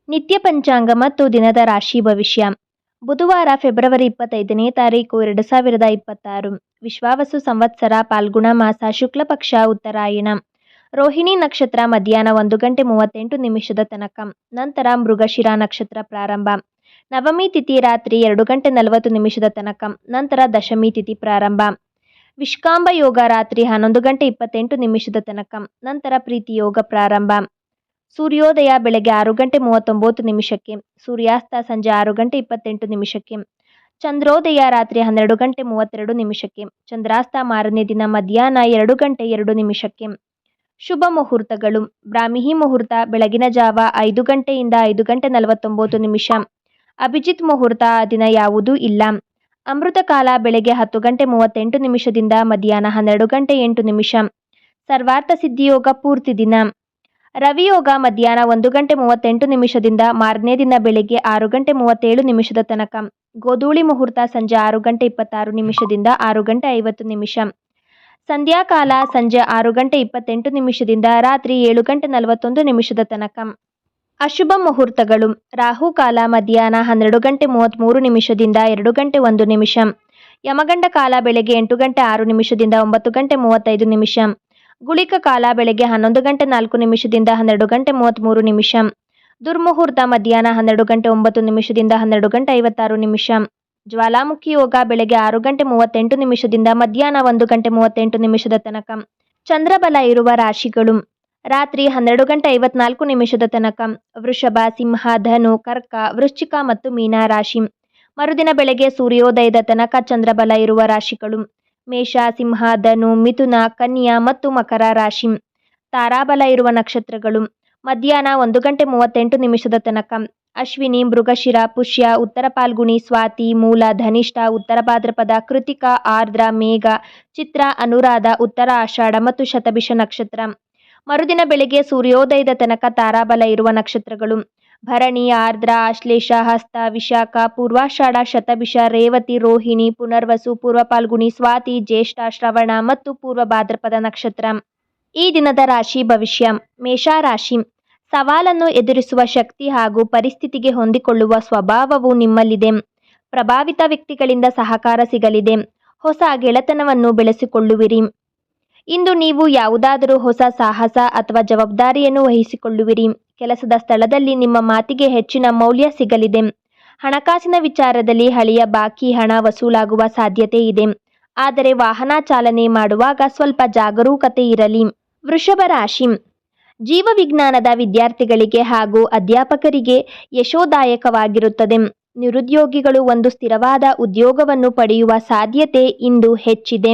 ನಿತ್ಯ ಪಂಚಾಂಗ ಮತ್ತು ದಿನದ ರಾಶಿ ಭವಿಷ್ಯ. ಬುಧವಾರ ಫೆಬ್ರವರಿ 25ನೇ ತಾರೀಕು 2026. ವಿಶ್ವಾವಸು ಸಂವತ್ಸರ ಫಾಲ್ಗುಣ ಮಾಸ ಶುಕ್ಲ ಪಕ್ಷ ಉತ್ತರಾಯಣ. ರೋಹಿಣಿ ನಕ್ಷತ್ರ ಮಧ್ಯಾಹ್ನ 1:38 ತನಕ. ನಂತರ ಮೃಗಶಿರ ನಕ್ಷತ್ರ ಪ್ರಾರಂಭ. ನವಮಿ ತಿಥಿ ರಾತ್ರಿ 2:40 ತನಕ. ನಂತರ ದಶಮಿ ತಿಥಿ ಪ್ರಾರಂಭ. ವಿಷ್ಕಾಂಬ ಯೋಗ ರಾತ್ರಿ 11:28 ತನಕ. ನಂತರ ಪ್ರೀತಿ ಯೋಗ ಪ್ರಾರಂಭ. ಸೂರ್ಯೋದಯ ಬೆಳಗ್ಗೆ 6:39. ಸೂರ್ಯಾಸ್ತ ಸಂಜೆ 6:28. ಚಂದ್ರೋದಯ ರಾತ್ರಿ 12:32. ಚಂದ್ರಾಸ್ತ ಮಾರನೇ ದಿನ ಮಧ್ಯಾಹ್ನ 2:02. ಶುಭ ಮುಹೂರ್ತಗಳು. ಬ್ರಾಹ್ಮಿ ಮುಹೂರ್ತ ಬೆಳಗಿನ ಜಾವ 5 ಗಂಟೆಯಿಂದ 5:49. ಅಭಿಜಿತ್ ಮುಹೂರ್ತ ಆ ದಿನ ಯಾವುದೂ ಇಲ್ಲ. ಅಮೃತ ಕಾಲ ಬೆಳಗ್ಗೆ 10:38 ಮಧ್ಯಾಹ್ನ 12:08. ಸರ್ವಾರ್ಥ ಸಿದ್ಧಿಯೋಗ ಪೂರ್ತಿ ದಿನ. ರವಿಯೋಗ ಮಧ್ಯಾಹ್ನ 1:38 ಮಾರನೇ ದಿನ ಬೆಳಗ್ಗೆ 6:37 ತನಕ. ಗೋಧೂಳಿ ಮುಹೂರ್ತ ಸಂಜೆ 6:26 6:50. ಸಂಧ್ಯಾಕಾಲ ಸಂಜೆ 6:28 ರಾತ್ರಿ 7:41 ತನಕ. ಅಶುಭ ಮುಹೂರ್ತಗಳು. ರಾಹುಕಾಲ ಮಧ್ಯಾಹ್ನ 12:33 2:01. ಯಮಗಂಡ ಕಾಲ ಬೆಳಗ್ಗೆ 8:06 9:35. ಗುಳಿಕ ಕಾಲ ಬೆಳಗ್ಗೆ 11:04 12:33. ದುರ್ಮುಹೂರ್ತ ಮಧ್ಯಾಹ್ನ 12:09 12:56. ಜ್ವಾಲಾಮುಖಿ ಯೋಗ ಬೆಳಗ್ಗೆ 6:38 ಮಧ್ಯಾಹ್ನ 1:38 ತನಕ. ಚಂದ್ರಬಲ ಇರುವ ರಾಶಿಗಳು. ರಾತ್ರಿ 12:54 ತನಕ. ವೃಷಭ, ಸಿಂಹ, ಧನು, ಕರ್ಕ, ವೃಶ್ಚಿಕ ಮತ್ತು ಮೀನ ರಾಶಿ. ಮರುದಿನ ಬೆಳಗ್ಗೆ ಸೂರ್ಯೋದಯದ ತನಕ ಚಂದ್ರಬಲ ಇರುವ ರಾಶಿಗಳು. ಮೇಷ, ಸಿಂಹ, ಧನು, ಮಿಥುನ, ಕನ್ಯಾ ಮತ್ತು ಮಕರ ರಾಶಿ. ತಾರಾಬಲ ಇರುವ ನಕ್ಷತ್ರಗಳು. ಮಧ್ಯಾಹ್ನ 1:38 ತನಕ. ಅಶ್ವಿನಿ, ಮೃಗಶಿರ, ಪುಷ್ಯ, ಉತ್ತರ ಫಾಲ್ಗುಣಿ, ಸ್ವಾತಿ, ಮೂಲ, ಧನಿಷ್ಠ, ಉತ್ತರ ಭಾದ್ರಪದ, ಕೃತಿಕ, ಆರ್ದ್ರ, ಮೇಘ, ಚಿತ್ರ, ಅನುರಾಧ, ಉತ್ತರ ಆಷಾಢ ಮತ್ತು ಶತಭಿಷ ನಕ್ಷತ್ರ. ಮರುದಿನ ಬೆಳಗ್ಗೆ ಸೂರ್ಯೋದಯದ ತನಕ ತಾರಾಬಲ ಇರುವ ನಕ್ಷತ್ರಗಳು. ಭರಣಿ, ಆರ್ದ್ರ, ಆಶ್ಲೇಷ, ಹಸ್ತ, ವಿಶಾಖ, ಪೂರ್ವಾಷಾಢ, ಶತಭಿಷ, ರೇವತಿ, ರೋಹಿಣಿ, ಪುನರ್ವಸು, ಪೂರ್ವ ಫಾಲ್ಗುಣಿ, ಸ್ವಾತಿ, ಜ್ಯೇಷ್ಠ, ಶ್ರವಣ ಮತ್ತು ಪೂರ್ವ ಭಾದ್ರಪದ ನಕ್ಷತ್ರ. ಈ ದಿನದ ರಾಶಿ ಭವಿಷ್ಯ. ಮೇಷರಾಶಿ. ಸವಾಲನ್ನು ಎದುರಿಸುವ ಶಕ್ತಿ ಹಾಗೂ ಪರಿಸ್ಥಿತಿಗೆ ಹೊಂದಿಕೊಳ್ಳುವ ಸ್ವಭಾವವು ನಿಮ್ಮಲ್ಲಿದೆ. ಪ್ರಭಾವಿತ ವ್ಯಕ್ತಿಗಳಿಂದ ಸಹಕಾರ ಸಿಗಲಿದೆ. ಹೊಸ ಗೆಳೆತನವನ್ನು ಬೆಳೆಸಿಕೊಳ್ಳುವಿರಿ. ಇಂದು ನೀವು ಯಾವುದಾದರೂ ಹೊಸ ಸಾಹಸ ಅಥವಾ ಜವಾಬ್ದಾರಿಯನ್ನು ವಹಿಸಿಕೊಳ್ಳುವಿರಿ. ಕೆಲಸದ ಸ್ಥಳದಲ್ಲಿ ನಿಮ್ಮ ಮಾತಿಗೆ ಹೆಚ್ಚಿನ ಮೌಲ್ಯ ಸಿಗಲಿದೆ. ಹಣಕಾಸಿನ ವಿಚಾರದಲ್ಲಿ ಹಳೆಯ ಬಾಕಿ ಹಣ ವಸೂಲಾಗುವ ಸಾಧ್ಯತೆ ಇದೆ. ಆದರೆ ವಾಹನ ಚಾಲನೆ ಮಾಡುವಾಗ ಸ್ವಲ್ಪ ಜಾಗರೂಕತೆ ಇರಲಿ. ವೃಷಭ ರಾಶಿ. ಜೀವವಿಜ್ಞಾನದ ವಿದ್ಯಾರ್ಥಿಗಳಿಗೆ ಹಾಗೂ ಅಧ್ಯಾಪಕರಿಗೆ ಯಶೋದಾಯಕವಾಗಿರುತ್ತದೆ. ನಿರುದ್ಯೋಗಿಗಳು ಒಂದು ಸ್ಥಿರವಾದ ಉದ್ಯೋಗವನ್ನು ಪಡೆಯುವ ಸಾಧ್ಯತೆ ಇಂದು ಹೆಚ್ಚಿದೆ.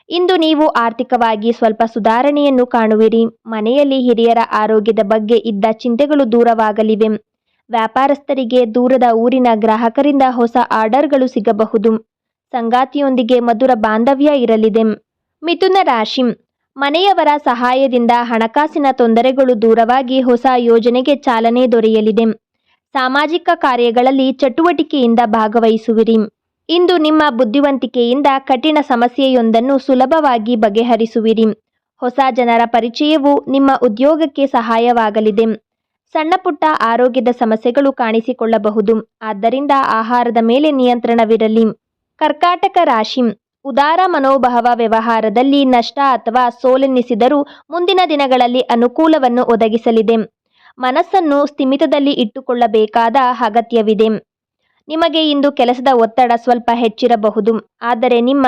ಇಂದು ನೀವು ಆರ್ಥಿಕವಾಗಿ ಸ್ವಲ್ಪ ಸುಧಾರಣೆಯನ್ನು ಕಾಣುವಿರಿ. ಮನೆಯಲ್ಲಿ ಹಿರಿಯರ ಆರೋಗ್ಯದ ಬಗ್ಗೆ ಇದ್ದ ಚಿಂತೆಗಳು ದೂರವಾಗಲಿವೆ. ವ್ಯಾಪಾರಸ್ಥರಿಗೆ ದೂರದ ಊರಿನ ಗ್ರಾಹಕರಿಂದ ಹೊಸ ಆರ್ಡರ್ಗಳು ಸಿಗಬಹುದು. ಸಂಗಾತಿಯೊಂದಿಗೆ ಮಧುರ ಬಾಂಧವ್ಯ ಇರಲಿದೆ. ಮಿಥುನ ರಾಶಿ. ಮನೆಯವರ ಸಹಾಯದಿಂದ ಹಣಕಾಸಿನ ತೊಂದರೆಗಳು ದೂರವಾಗಿ ಹೊಸ ಯೋಜನೆಗೆ ಚಾಲನೆ ದೊರೆಯಲಿದೆ. ಸಾಮಾಜಿಕ ಕಾರ್ಯಗಳಲ್ಲಿ ಚಟುವಟಿಕೆಯಿಂದ ಭಾಗವಹಿಸುವಿರಿ. ಇಂದು ನಿಮ್ಮ ಬುದ್ಧಿವಂತಿಕೆಯಿಂದ ಕಠಿಣ ಸಮಸ್ಯೆಯೊಂದನ್ನು ಸುಲಭವಾಗಿ ಬಗೆಹರಿಸುವಿರಿ. ಹೊಸ ಜನರ ಪರಿಚಯವು ನಿಮ್ಮ ಉದ್ಯೋಗಕ್ಕೆ ಸಹಾಯವಾಗಲಿದೆ. ಸಣ್ಣ ಪುಟ್ಟ ಆರೋಗ್ಯದ ಸಮಸ್ಯೆಗಳು ಕಾಣಿಸಿಕೊಳ್ಳಬಹುದು. ಆದ್ದರಿಂದ ಆಹಾರದ ಮೇಲೆ ನಿಯಂತ್ರಣವಿರಲಿ. ಕರ್ಕಾಟಕ ರಾಶಿ. ಉದಾರ ಮನೋಭಾವ ವ್ಯವಹಾರದಲ್ಲಿ ನಷ್ಟ ಅಥವಾ ಸೋಲೆನ್ನಿಸಿದರೂ ಮುಂದಿನ ದಿನಗಳಲ್ಲಿ ಅನುಕೂಲವನ್ನು ಒದಗಿಸಲಿದೆ. ಮನಸ್ಸನ್ನು ಸ್ಥಿಮಿತದಲ್ಲಿ ಇಟ್ಟುಕೊಳ್ಳಬೇಕಾದ ಅಗತ್ಯವಿದೆ. ನಿಮಗೆ ಇಂದು ಕೆಲಸದ ಒತ್ತಡ ಸ್ವಲ್ಪ ಹೆಚ್ಚಿರಬಹುದು. ಆದರೆ ನಿಮ್ಮ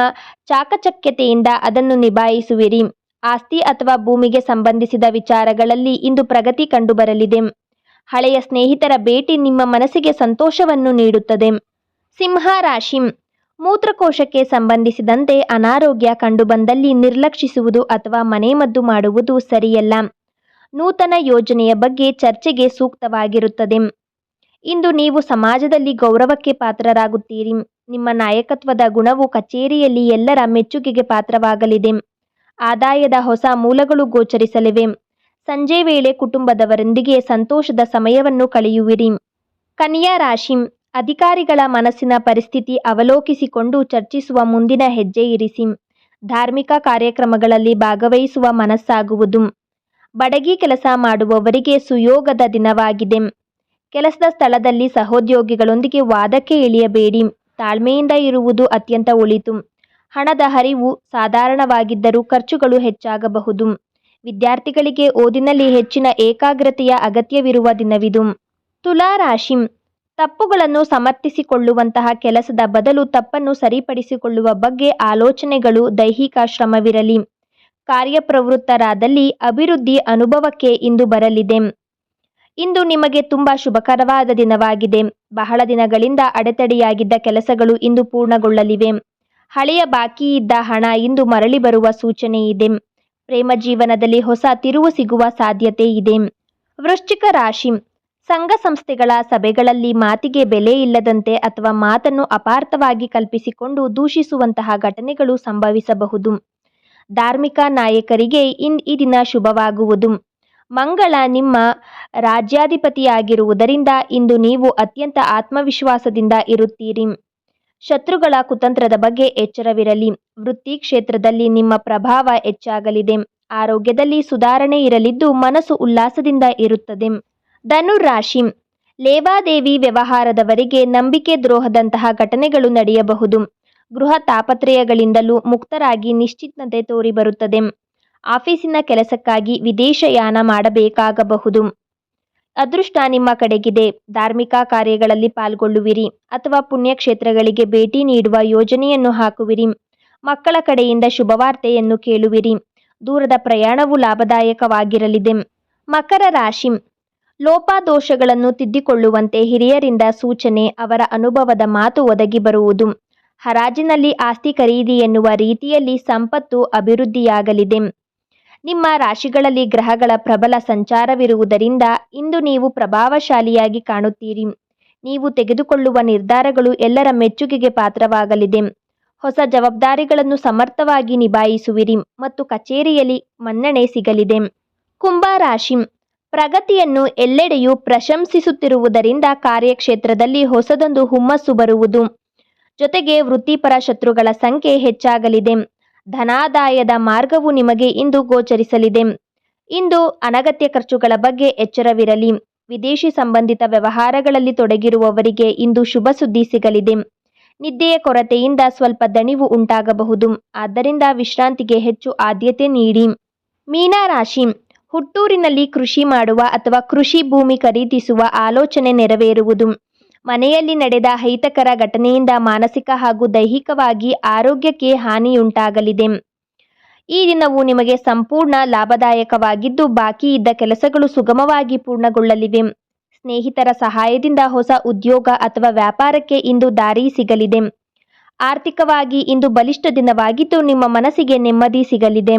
ಚಾಕಚಕ್ಯತೆಯಿಂದ ಅದನ್ನು ನಿಭಾಯಿಸುವಿರಿ. ಆಸ್ತಿ ಅಥವಾ ಭೂಮಿಗೆ ಸಂಬಂಧಿಸಿದ ವಿಚಾರಗಳಲ್ಲಿ ಇಂದು ಪ್ರಗತಿ ಕಂಡುಬರಲಿದೆ. ಹಳೆಯ ಸ್ನೇಹಿತರ ಭೇಟಿ ನಿಮ್ಮ ಮನಸ್ಸಿಗೆ ಸಂತೋಷವನ್ನು ನೀಡುತ್ತದೆ. ಸಿಂಹ ರಾಶಿ. ಮೂತ್ರಕೋಶಕ್ಕೆ ಸಂಬಂಧಿಸಿದಂತೆ ಅನಾರೋಗ್ಯ ಕಂಡುಬಂದಲ್ಲಿ ನಿರ್ಲಕ್ಷಿಸುವುದು ಅಥವಾ ಮನೆಮದ್ದು ಮಾಡುವುದು ಸರಿಯಲ್ಲ. ನೂತನ ಯೋಜನೆಯ ಬಗ್ಗೆ ಚರ್ಚೆಗೆ ಸೂಕ್ತವಾಗಿರುತ್ತದೆ. ಇಂದು ನೀವು ಸಮಾಜದಲ್ಲಿ ಗೌರವಕ್ಕೆ ಪಾತ್ರರಾಗುತ್ತೀರಿ. ನಿಮ್ಮ ನಾಯಕತ್ವದ ಗುಣವು ಕಚೇರಿಯಲ್ಲಿ ಎಲ್ಲರ ಮೆಚ್ಚುಗೆಗೆ ಪಾತ್ರವಾಗಲಿದೆ. ಆದಾಯದ ಹೊಸ ಮೂಲಗಳು ಗೋಚರಿಸಲಿವೆ. ಸಂಜೆ ವೇಳೆ ಕುಟುಂಬದವರೊಂದಿಗೆ ಸಂತೋಷದ ಸಮಯವನ್ನು ಕಳೆಯುವಿರಿ. ಕನ್ಯಾ ರಾಶಿ. ಅಧಿಕಾರಿಗಳ ಮನಸ್ಸಿನ ಪರಿಸ್ಥಿತಿ ಅವಲೋಕಿಸಿಕೊಂಡು ಚರ್ಚಿಸುವ ಮುಂದಿನ ಹೆಜ್ಜೆ ಇರಿಸಿ. ಧಾರ್ಮಿಕ ಕಾರ್ಯಕ್ರಮಗಳಲ್ಲಿ ಭಾಗವಹಿಸುವ ಮನಸ್ಸಾಗುವುದು. ಬಡಗಿ ಕೆಲಸ ಮಾಡುವವರಿಗೆ ಸುಯೋಗದ ದಿನವಾಗಿದೆ. ಕೆಲಸದ ಸ್ಥಳದಲ್ಲಿ ಸಹೋದ್ಯೋಗಿಗಳೊಂದಿಗೆ ವಾದಕ್ಕೆ ಇಳಿಯಬೇಡಿ. ತಾಳ್ಮೆಯಿಂದ ಇರುವುದು ಅತ್ಯಂತ ಒಳಿತು. ಹಣದ ಹರಿವು ಸಾಧಾರಣವಾಗಿದ್ದರೂ ಖರ್ಚುಗಳು ಹೆಚ್ಚಾಗಬಹುದು. ವಿದ್ಯಾರ್ಥಿಗಳಿಗೆ ಓದಿನಲ್ಲಿ ಹೆಚ್ಚಿನ ಏಕಾಗ್ರತೆಯ ಅಗತ್ಯವಿರುವ ದಿನವಿದು. ತುಲಾ ರಾಶಿ, ತಪ್ಪುಗಳನ್ನು ಸಮರ್ಥಿಸಿಕೊಳ್ಳುವಂತಹ ಕೆಲಸದ ಬದಲು ತಪ್ಪನ್ನು ಸರಿಪಡಿಸಿಕೊಳ್ಳುವ ಬಗ್ಗೆ ಆಲೋಚನೆಗಳು. ದೈಹಿಕ ಶ್ರಮವಿರಲಿ. ಕಾರ್ಯಪ್ರವೃತ್ತರಾದಲ್ಲಿ ಅಭಿವೃದ್ಧಿ ಅನುಭವಕ್ಕೆ ಇಂದು ಬರಲಿದೆ. ಇಂದು ನಿಮಗೆ ತುಂಬ ಶುಭಕರವಾದ ದಿನವಾಗಿದೆ. ಬಹಳ ದಿನಗಳಿಂದ ಅಡೆತಡೆಯಾಗಿದ್ದ ಕೆಲಸಗಳು ಇಂದು ಪೂರ್ಣಗೊಳ್ಳಲಿವೆ. ಹಳೆಯ ಬಾಕಿಯಿದ್ದ ಹಣ ಇಂದು ಮರಳಿ ಬರುವ ಸೂಚನೆ ಇದೆ. ಪ್ರೇಮ ಜೀವನದಲ್ಲಿ ಹೊಸ ತಿರುವು ಸಿಗುವ ಸಾಧ್ಯತೆ ಇದೆ. ವೃಶ್ಚಿಕ ರಾಶಿ, ಸಂಘ ಸಂಸ್ಥೆಗಳ ಸಭೆಗಳಲ್ಲಿ ಮಾತಿಗೆ ಬೆಲೆ ಇಲ್ಲದಂತೆ ಅಥವಾ ಮಾತನ್ನು ಅಪಾರ್ಥವಾಗಿ ಕಲ್ಪಿಸಿಕೊಂಡು ದೂಷಿಸುವಂತಹ ಘಟನೆಗಳು ಸಂಭವಿಸಬಹುದು. ಧಾರ್ಮಿಕ ನಾಯಕರಿಗೆ ಈ ದಿನ ಶುಭವಾಗುವುದು. ಮಂಗಳ ನಿಮ್ಮ ರಾಜ್ಯಾಧಿಪತಿಯಾಗಿರುವುದರಿಂದ ಇಂದು ನೀವು ಅತ್ಯಂತ ಆತ್ಮವಿಶ್ವಾಸದಿಂದ ಇರುತ್ತೀರಿ. ಶತ್ರುಗಳ ಕುತಂತ್ರದ ಬಗ್ಗೆ ಎಚ್ಚರವಿರಲಿ. ವೃತ್ತಿ ಕ್ಷೇತ್ರದಲ್ಲಿ ನಿಮ್ಮ ಪ್ರಭಾವ ಹೆಚ್ಚಾಗಲಿದೆ. ಆರೋಗ್ಯದಲ್ಲಿ ಸುಧಾರಣೆ ಇರಲಿದ್ದು ಮನಸ್ಸು ಉಲ್ಲಾಸದಿಂದ ಇರುತ್ತದೆ. ಧನುರಾಶಿ, ಲೇವಾದೇವಿ ವ್ಯವಹಾರದವರಿಗೆ ನಂಬಿಕೆ ದ್ರೋಹದಂತಹ ಘಟನೆಗಳು ನಡೆಯಬಹುದು. ಗೃಹ ತಾಪತ್ರಯಗಳಿಂದಲೂ ಮುಕ್ತರಾಗಿ ನಿಶ್ಚಿಂತತೆ ತೋರಿಬರುತ್ತದೆ. ಆಫೀಸಿನ ಕೆಲಸಕ್ಕಾಗಿ ವಿದೇಶಯಾನ ಮಾಡಬೇಕಾಗಬಹುದು. ಅದೃಷ್ಟ ನಿಮ್ಮ ಕಡೆಗಿದೆ. ಧಾರ್ಮಿಕ ಕಾರ್ಯಗಳಲ್ಲಿ ಪಾಲ್ಗೊಳ್ಳುವಿರಿ ಅಥವಾ ಪುಣ್ಯಕ್ಷೇತ್ರಗಳಿಗೆ ಭೇಟಿ ನೀಡುವ ಯೋಜನೆಯನ್ನು ಹಾಕುವಿರಿ. ಮಕ್ಕಳ ಕಡೆಯಿಂದ ಶುಭವಾರ್ತೆಯನ್ನು ಕೇಳುವಿರಿ. ದೂರದ ಪ್ರಯಾಣವು ಲಾಭದಾಯಕವಾಗಿರಲಿದೆ. ಮಕರ ರಾಶಿ, ಲೋಪದೋಷಗಳನ್ನು ತಿದ್ದಿಕೊಳ್ಳುವಂತೆ ಹಿರಿಯರಿಂದ ಸೂಚನೆ. ಅವರ ಅನುಭವದ ಮಾತು ಒದಗಿ ಬರುವುದು. ಹರಾಜಿನಲ್ಲಿ ಆಸ್ತಿ ಖರೀದಿ ಎನ್ನುವ ರೀತಿಯಲ್ಲಿ ಸಂಪತ್ತು ಅಭಿವೃದ್ಧಿಯಾಗಲಿದೆ. ನಿಮ್ಮ ರಾಶಿಗಳಲ್ಲಿ ಗ್ರಹಗಳ ಪ್ರಬಲ ಸಂಚಾರವಿರುವುದರಿಂದ ಇಂದು ನೀವು ಪ್ರಭಾವಶಾಲಿಯಾಗಿ ಕಾಣುತ್ತೀರಿ. ನೀವು ತೆಗೆದುಕೊಳ್ಳುವ ನಿರ್ಧಾರಗಳು ಎಲ್ಲರ ಮೆಚ್ಚುಗೆಗೆ ಪಾತ್ರವಾಗಲಿದೆ. ಹೊಸ ಜವಾಬ್ದಾರಿಗಳನ್ನು ಸಮರ್ಥವಾಗಿ ನಿಭಾಯಿಸುವಿರಿ ಮತ್ತು ಕಚೇರಿಯಲ್ಲಿ ಮನ್ನಣೆ ಸಿಗಲಿದೆ. ಕುಂಭ ರಾಶಿ, ಪ್ರಗತಿಯನ್ನು ಎಲ್ಲೆಡೆಯೂ ಪ್ರಶಂಸಿಸುತ್ತಿರುವುದರಿಂದ ಕಾರ್ಯಕ್ಷೇತ್ರದಲ್ಲಿ ಹೊಸದೊಂದು ಹುಮ್ಮಸ್ಸು ಬರುವುದು. ಜೊತೆಗೆ ವೃತ್ತಿಪರ ಶತ್ರುಗಳ ಸಂಖ್ಯೆ ಹೆಚ್ಚಾಗಲಿದೆ. ಧನಾದಾಯದ ಮಾರ್ಗವು ನಿಮಗೆ ಇಂದು ಗೋಚರಿಸಲಿದೆ. ಇಂದು ಅನಗತ್ಯ ಖರ್ಚುಗಳ ಬಗ್ಗೆ ಎಚ್ಚರವಿರಲಿ. ವಿದೇಶಿ ಸಂಬಂಧಿತ ವ್ಯವಹಾರಗಳಲ್ಲಿ ತೊಡಗಿರುವವರಿಗೆ ಇಂದು ಶುಭ ಸುದ್ದಿ ಸಿಗಲಿದೆ. ನಿದ್ದೆಯ ಕೊರತೆಯಿಂದ ಸ್ವಲ್ಪ ದಣಿವು ಉಂಟಾಗಬಹುದು. ಆದ್ದರಿಂದ ವಿಶ್ರಾಂತಿಗೆ ಹೆಚ್ಚು ಆದ್ಯತೆ ನೀಡಿ. ಮೀನರಾಶಿ, ಹುಟ್ಟೂರಿನಲ್ಲಿ ಕೃಷಿ ಮಾಡುವ ಅಥವಾ ಕೃಷಿ ಭೂಮಿ ಖರೀದಿಸುವ ಆಲೋಚನೆ ನೆರವೇರುವುದು. ಮನೆಯಲ್ಲಿ ನಡೆದ ಅಹಿತಕರ ಘಟನೆಯಿಂದ ಮಾನಸಿಕ ಹಾಗೂ ದೈಹಿಕವಾಗಿ ಆರೋಗ್ಯಕ್ಕೆ ಹಾನಿಯುಂಟಾಗಲಿದೆ. ಈ ದಿನವು ನಿಮಗೆ ಸಂಪೂರ್ಣ ಲಾಭದಾಯಕವಾಗಿದ್ದು ಬಾಕಿ ಇದ್ದ ಕೆಲಸಗಳು ಸುಗಮವಾಗಿ ಪೂರ್ಣಗೊಳ್ಳಲಿವೆ. ಸ್ನೇಹಿತರ ಸಹಾಯದಿಂದ ಹೊಸ ಉದ್ಯೋಗ ಅಥವಾ ವ್ಯಾಪಾರಕ್ಕೆ ಇಂದು ದಾರಿ ಸಿಗಲಿದೆ. ಆರ್ಥಿಕವಾಗಿ ಇಂದು ಬಲಿಷ್ಠ ದಿನವಾಗಿದ್ದು ನಿಮ್ಮ ಮನಸ್ಸಿಗೆ ನೆಮ್ಮದಿ ಸಿಗಲಿದೆ.